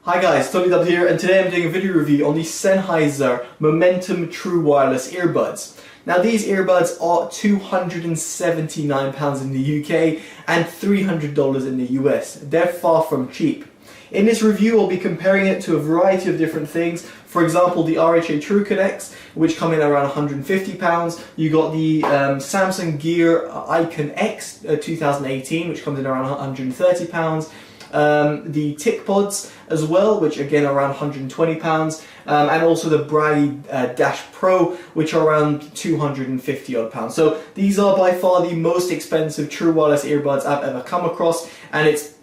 Hi guys, TotallyDubbed here, and today I'm doing a video review on the Sennheiser Momentum True Wireless earbuds. Now these earbuds are £279 in the UK and $300 in the US. They're far from cheap. In this review I'll be comparing it to a variety of different things. For example, the RHA TrueConnects, which come in around £150. You got the Samsung Gear Icon X 2018, which comes in around £130. The TicPods as well, which again are around £120, and also the Bragi Dash Pro, which are around £250 odd. So these are by far the most expensive true wireless earbuds I've ever come across, and it's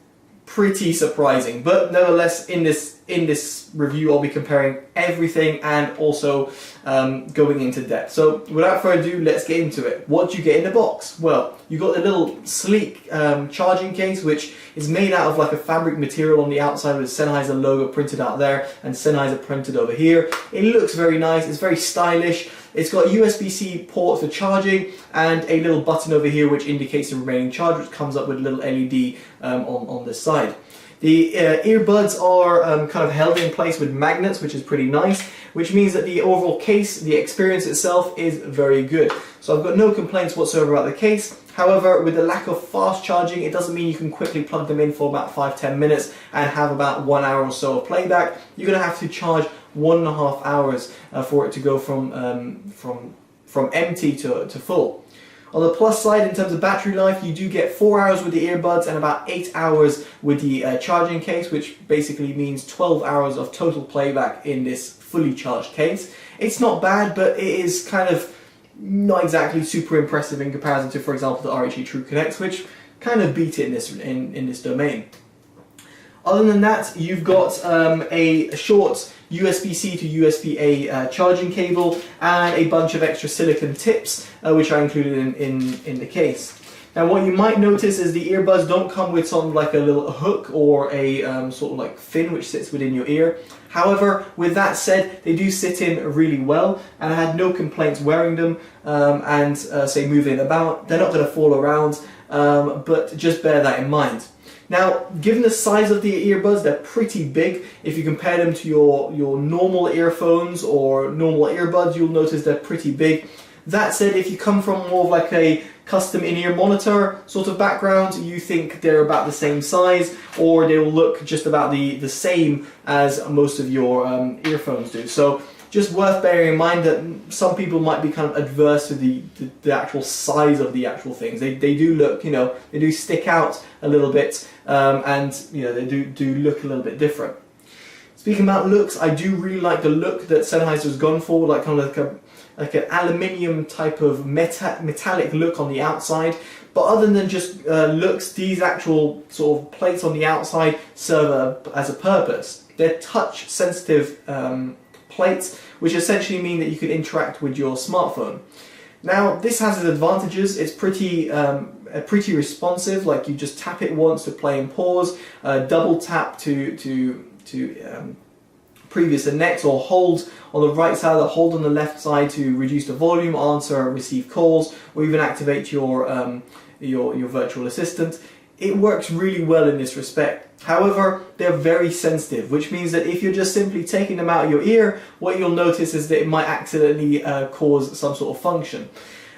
pretty surprising. But nevertheless, in this review I'll be comparing everything and also going into depth. So without further ado, let's get into it. What do you get in the box? Well, you got the little sleek charging case, which is made out of like a fabric material on the outside with the Sennheiser logo printed out there and Sennheiser printed over here. It looks very nice, it's very stylish. It's got a USB-C port for charging and a little button over here which indicates the remaining charge, which comes up with a little LED on this side. The earbuds are kind of held in place with magnets, which is pretty nice, which means that the overall case, the experience itself is very good. So I've got no complaints whatsoever about the case. However, with the lack of fast charging, it doesn't mean you can quickly plug them in for about 5-10 minutes and have about 1 hour or so of playback. You're going to have to charge 1.5 hours for it to go from empty to full. On the plus side, in terms of battery life, you do get 4 hours with the earbuds and about 8 hours with the charging case, which basically means 12 hours of total playback in this fully charged case. It's not bad, but it is kind of not exactly super impressive in comparison to, for example, the RHA TrueConnect, which kind of beat it in this domain. Other than that, you've got a short USB-C to USB-A charging cable and a bunch of extra silicone tips, which are included in the case. Now, what you might notice is the earbuds don't come with something like a little hook or a sort of like fin which sits within your ear. However, with that said, they do sit in really well, and I had no complaints wearing them and say moving about. They're not going to fall around, but just bear that in mind. Now, given the size of the earbuds, they're pretty big. If you compare them to your normal earphones or normal earbuds, you'll notice they're pretty big. That said, if you come from more of like a custom in-ear monitor sort of background, you think they're about the same size, or they will look just about the same as most of your earphones do. So just worth bearing in mind that some people might be kind of adverse to the actual size of the actual things. They do look, they do stick out a little bit, and they do look a little bit different. Speaking about looks, I do really like the look that Sennheiser's gone for, like kind of like an aluminium type of metallic look on the outside. But other than just looks, these actual sort of plates on the outside serve as a purpose. They're touch sensitive plates, which essentially mean that you can interact with your smartphone. Now, this has its advantages. It's pretty responsive. Like, you just tap it once to play and pause, double tap to previous and next, or hold on the right side, or hold on the left side to reduce the volume, answer or receive calls, or even activate your virtual assistant. It works really well in this respect. However, they're very sensitive, which means that if you're just simply taking them out of your ear, what you'll notice is that it might accidentally cause some sort of function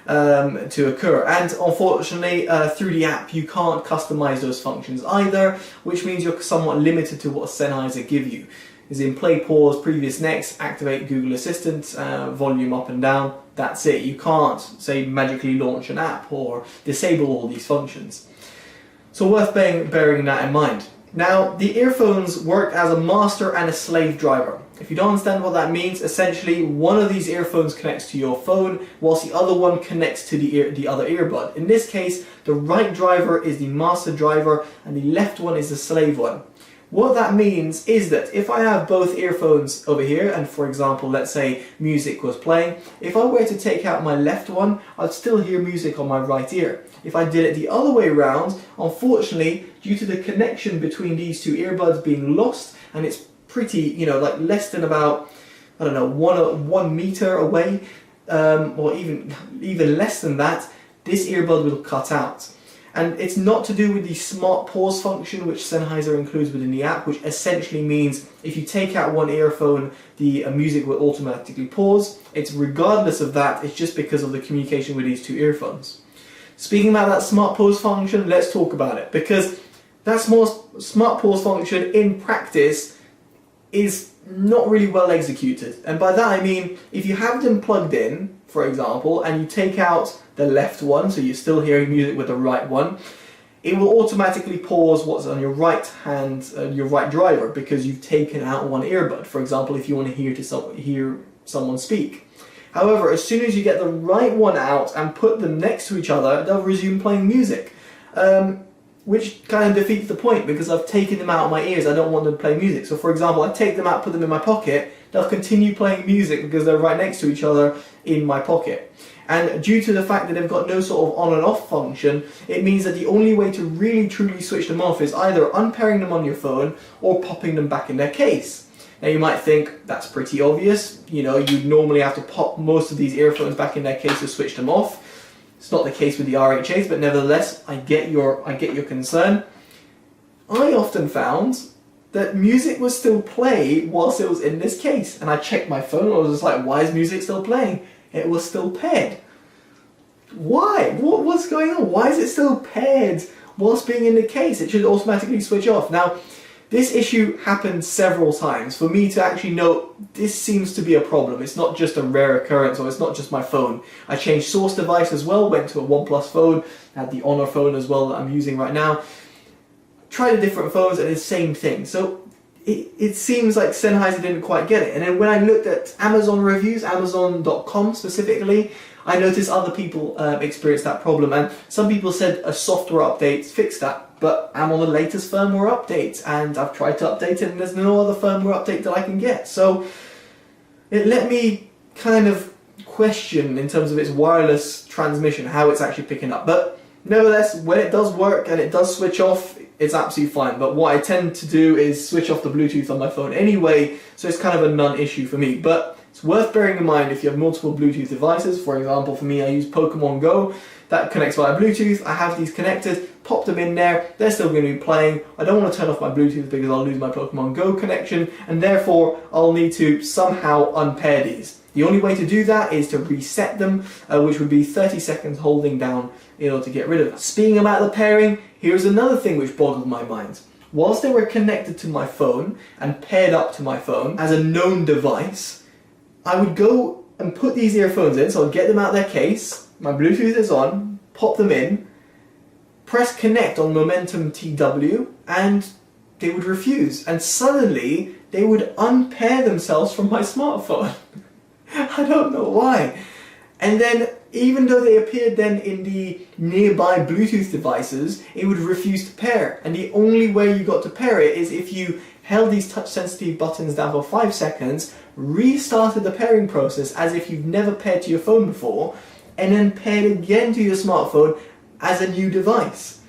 to occur. And unfortunately, through the app, you can't customize those functions either, which means you're somewhat limited to what Sennheiser give you. Is in play, pause, previous, next, activate Google Assistant, volume up and down. That's it. You can't, say, magically launch an app or disable all these functions. So worth bearing that in mind. Now, the earphones work as a master and a slave driver. If you don't understand what that means, essentially one of these earphones connects to your phone, whilst the other one connects to the other earbud. In this case, the right driver is the master driver and the left one is the slave one. What that means is that if I have both earphones over here, and for example, let's say music was playing, if I were to take out my left one, I'd still hear music on my right ear. If I did it the other way around, unfortunately, due to the connection between these two earbuds being lost, and it's pretty, like less than about, I don't know, 1 meter away, or even less than that, this earbud will cut out. And it's not to do with the smart pause function which Sennheiser includes within the app, which essentially means if you take out one earphone, the music will automatically pause. It's regardless of that, it's just because of the communication with these two earphones. Speaking about that smart pause function, let's talk about it, because that smart pause function in practice is not really well executed. And by that I mean, if you have them plugged in, for example, and you take out the left one, so you're still hearing music with the right one, it will automatically pause what's on your right hand, your right driver, because you've taken out one earbud, for example, if you want to hear someone speak. However, as soon as you get the right one out and put them next to each other, they'll resume playing music. Which kind of defeats the point, because I've taken them out of my ears, I don't want them to play music. So for example, I take them out, put them in my pocket, they'll continue playing music because they're right next to each other in my pocket. And due to the fact that they've got no sort of on and off function, it means that the only way to really truly switch them off is either unpairing them on your phone or popping them back in their case. Now you might think that's pretty obvious, you know, you'd normally have to pop most of these earphones back in their case to switch them off. It's not the case with the RHAs, but nevertheless, I get your concern. I often found that music was still playing whilst it was in this case, and I checked my phone and I was just like, why is music still playing? It was still paired. Why? What's going on? Why is it still paired whilst being in the case? It should automatically switch off. Now, this issue happened several times for me to actually know this seems to be a problem. It's not just a rare occurrence, or it's not just my phone. I changed source device as well, went to a OnePlus phone, had the Honor phone as well that I'm using right now. Tried the different phones and it's the same thing. So it seems like Sennheiser didn't quite get it. And then when I looked at Amazon reviews, Amazon.com specifically, I noticed other people experienced that problem, and some people said a software update fixed that. But I'm on the latest firmware update, and I've tried to update it, and there's no other firmware update that I can get. So it let me kind of question, in terms of its wireless transmission, how it's actually picking up. But nevertheless, when it does work and it does switch off, it's absolutely fine. But what I tend to do is switch off the Bluetooth on my phone anyway, so it's kind of a non-issue for me. But it's worth bearing in mind if you have multiple Bluetooth devices. For example, for me, I use Pokemon Go. That connects via Bluetooth. I have these connected, pop them in there, they're still going to be playing. I don't want to turn off my Bluetooth because I'll lose my Pokemon Go connection, and therefore I'll need to somehow unpair these. The only way to do that is to reset them, which would be 30 seconds holding down in order to get rid of them. Speaking about the pairing, here's another thing which boggled my mind. Whilst they were connected to my phone and paired up to my phone as a known device, I would go and put these earphones in, so I'd get them out of their case, my Bluetooth is on, pop them in, press connect on Momentum TW, and they would refuse. And suddenly, they would unpair themselves from my smartphone. I don't know why. And then, even though they appeared then in the nearby Bluetooth devices, it would refuse to pair. And the only way you got to pair it is if you held these touch-sensitive buttons down for 5 seconds, restarted the pairing process as if you've never paired to your phone before, and then paired again to your smartphone as a new device.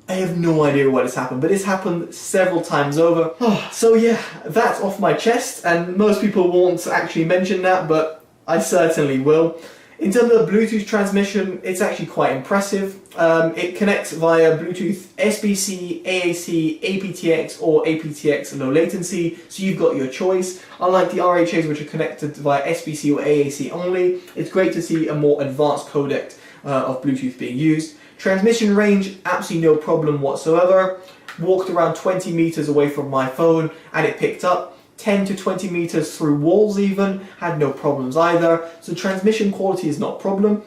I have no idea what has happened, but it's happened several times over. So yeah, that's off my chest, and most people won't actually mention that, but I certainly will. In terms of Bluetooth transmission, it's actually quite impressive. It connects via Bluetooth SBC, AAC, aptX or aptX low latency, so you've got your choice. Unlike the RHAs, which are connected via SBC or AAC only, it's great to see a more advanced codec of Bluetooth being used. Transmission range, absolutely no problem whatsoever. Walked around 20 meters away from my phone and it picked up. 10 to 20 meters through walls even, had no problems either. So transmission quality is not a problem.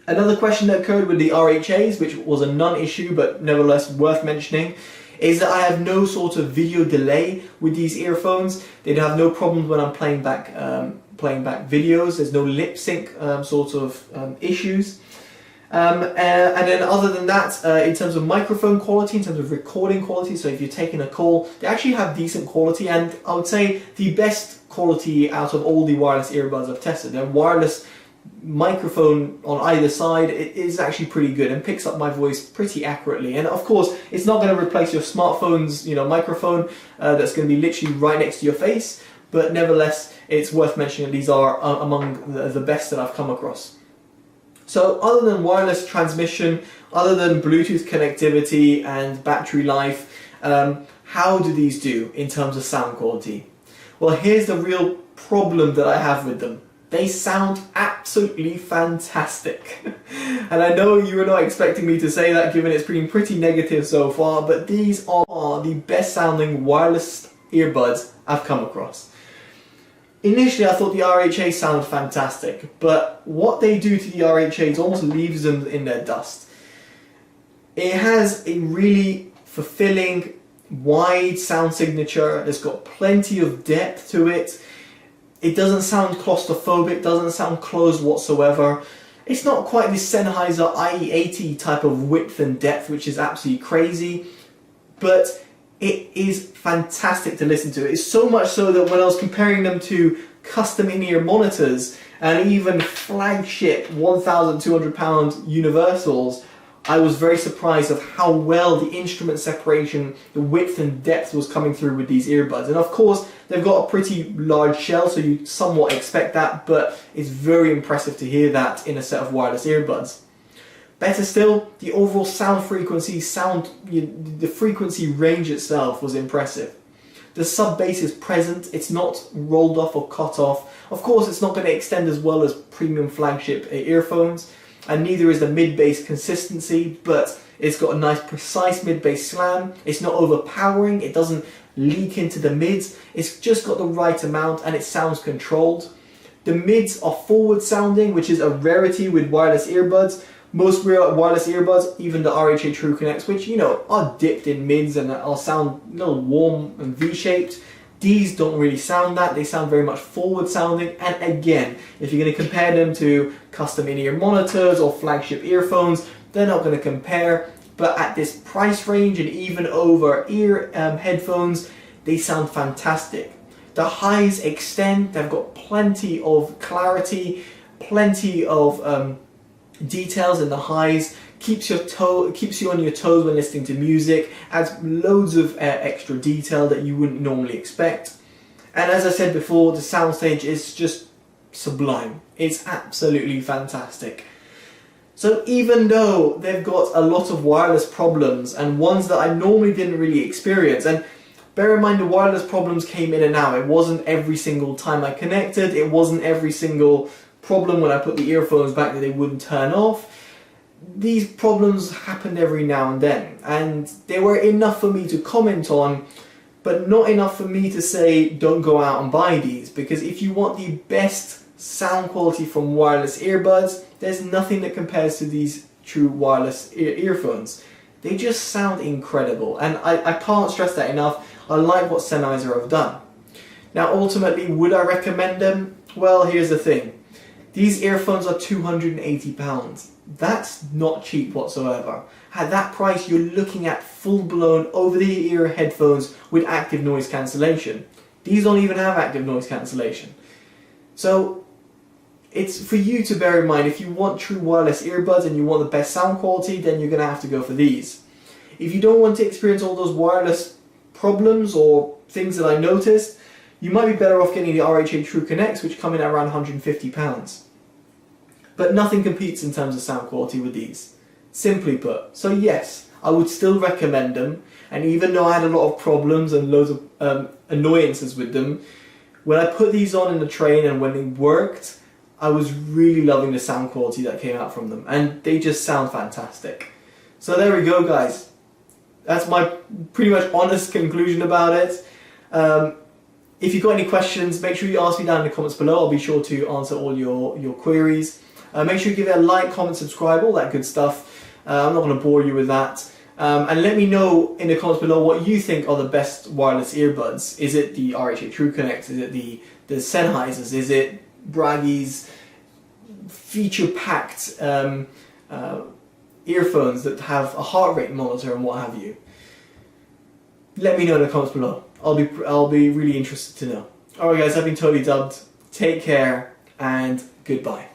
Another question that occurred with the RHAs, which was a non-issue but nevertheless worth mentioning, is that I have no sort of video delay with these earphones. They'd have no problems when I'm playing back videos. There's no lip sync sort of issues. And then other than that, in terms of microphone quality, in terms of recording quality, so if you're taking a call, they actually have decent quality, and I would say the best quality out of all the wireless earbuds I've tested. Their wireless microphone on either side is actually pretty good and picks up my voice pretty accurately. And of course, it's not going to replace your smartphone's microphone that's going to be literally right next to your face, but nevertheless, it's worth mentioning that these are among the best that I've come across. So other than wireless transmission, Other than Bluetooth connectivity and battery life, how do these do in terms of sound quality? Well, here's the real problem that I have with them. They sound absolutely fantastic. And I know you were not expecting me to say that, given it's been pretty negative so far, but these are the best sounding wireless earbuds I've come across. Initially I thought the RHA sounded fantastic, but what they do to the RHAs almost leaves them in their dust. It has a really fulfilling, wide sound signature. It's got plenty of depth to it. It doesn't sound claustrophobic, doesn't sound closed whatsoever. It's not quite the Sennheiser IE80 type of width and depth, which is absolutely crazy, but it is fantastic to listen to. It's so much so that when I was comparing them to custom in-ear monitors and even flagship £1,200 universals, I was very surprised of how well the instrument separation, the width and depth was coming through with these earbuds. And of course, they've got a pretty large shell, so you somewhat expect that, but it's very impressive to hear that in a set of wireless earbuds. Better still, the overall sound frequency, the frequency range itself was impressive. The sub bass is present, it's not rolled off or cut off. Of course, it's not going to extend as well as premium flagship earphones, and neither is the mid-bass consistency, but it's got a nice precise mid-bass slam. It's not overpowering, it doesn't leak into the mids, it's just got the right amount and it sounds controlled. The mids are forward sounding, which is a rarity with wireless earbuds. Most wireless earbuds, even the RHA TrueConnects, which are dipped in mids and are sound a little warm and V-shaped, these don't really sound that. They sound very much forward sounding, and again, if you're going to compare them to custom in-ear monitors or flagship earphones, they're not going to compare, but at this price range and even over ear headphones, they sound fantastic. The highs extend, they've got plenty of clarity, plenty of details in the highs, keeps you on your toes when listening to music, adds loads of extra detail that you wouldn't normally expect. And as I said before, the soundstage is just sublime. It's absolutely fantastic. So even though they've got a lot of wireless problems and ones that I normally didn't really experience, and bear in mind the wireless problems came in and out, it wasn't every single time I connected, it wasn't every single problem when I put the earphones back that they wouldn't turn off. These problems happened every now and then, and they were enough for me to comment on, but not enough for me to say don't go out and buy these, because if you want the best sound quality from wireless earbuds, there's nothing that compares to these true wireless earphones. They just sound incredible, and I can't stress that enough. I like what Sennheiser have done. Now ultimately, would I recommend them? Well, here's the thing. These earphones are £280. That's not cheap whatsoever. At that price, you're looking at full-blown over-the-ear headphones with active noise cancellation. These don't even have active noise cancellation. So it's for you to bear in mind. If you want true wireless earbuds and you want the best sound quality, then you're going to have to go for these. If you don't want to experience all those wireless problems or things that I noticed, you might be better off getting the RHA TrueConnects, which come in at around £150. But nothing competes in terms of sound quality with these, simply put. So yes, I would still recommend them, and even though I had a lot of problems and loads of annoyances with them, when I put these on in the train and when they worked, I was really loving the sound quality that came out from them, and they just sound fantastic. So there we go, guys. That's my pretty much honest conclusion about it. If you've got any questions, make sure you ask me down in the comments below. I'll be sure to answer all your queries. Make sure you give it a like, comment, subscribe, all that good stuff. I'm not going to bore you with that. And let me know in the comments below what you think are the best wireless earbuds. Is it the RHA TrueConnect? Is it the Sennheisers? Is it Bragg's feature-packed earphones that have a heart rate monitor and what have you? Let me know in the comments below. I'll be really interested to know. Alright guys, I've been Totally Dubbed. Take care and goodbye.